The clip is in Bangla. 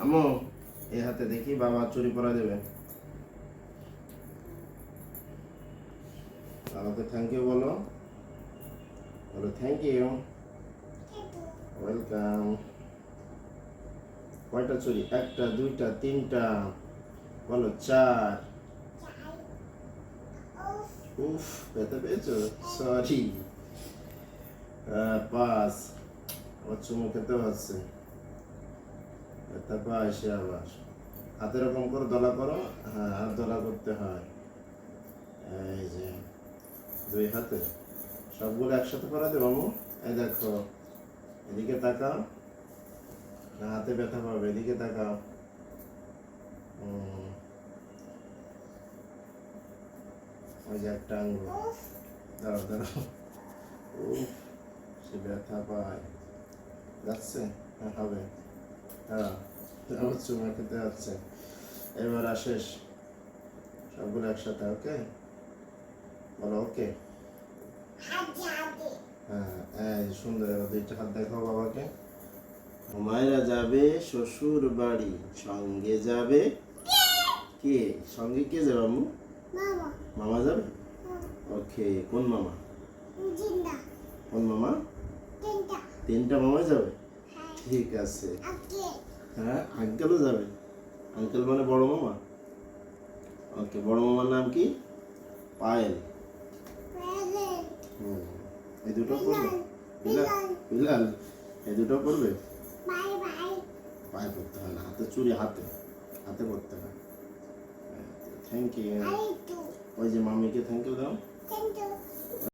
আমো এই হাতে দেখি বাবা চুরি পরা দেবে। বাবাকে থ্যাংক ইউ বলো, বলো থ্যাংক ইউ, ওয়েলকাম। কয়টা চুরি? একটা, দুইটা, তিনটা, বলো চার। উফ, ব্যথা পেয়েছো? সরি। পাঁচ। আবার চুমু খেতে হচ্ছে, ব্যথা পায় সে আবার। হাতে এরকম করে দলা করো, হ্যাঁ হাত দলা করতে হয়। এই যে দুই হাতে সবগুলো একসাথে করা দেবো মামু। এই দেখো, এদিকে তাকাও, না হাতে ব্যথা পাবে, এদিকে তাকাও। ওই যে একটা আঙ্গুল, দাঁড়াও দাঁড়াও। উফ, সে ব্যথা পায়, যাচ্ছে, হ্যাঁ হবে, হ্যাঁ আবার চুমা খেতে হচ্ছে। এবার শেষ, সবগুলো একসাথে, ওকে বলো ওকে। হ্যাঁ এই সুন্দর, এবার দুইটা হাত দেখাও বাবাকে। মায়েরা যাবে শ্বশুর বাড়ি, সঙ্গে যাবে কে? সঙ্গে কে যাবে আম্মু? মামা যাবে। ওকে, কোন মামা? কোন মামা? তিনটা মামা যাবে, ঠিক আছে। হ্যাঁ আঙ্কেলও যাবে। আঙ্কেল মানে বড় মামা। ওকে, বড় মামার নাম কি? পায়েল। এই দুটো করবে? বিলাল, বিলাল এই দুটো করবে? পায়ে করতে হয় না, হাতে চুরি, হাতে হাতে করতে হয়। Thank you. ওই যে মামিকে থ্যাংক ইউ দাও।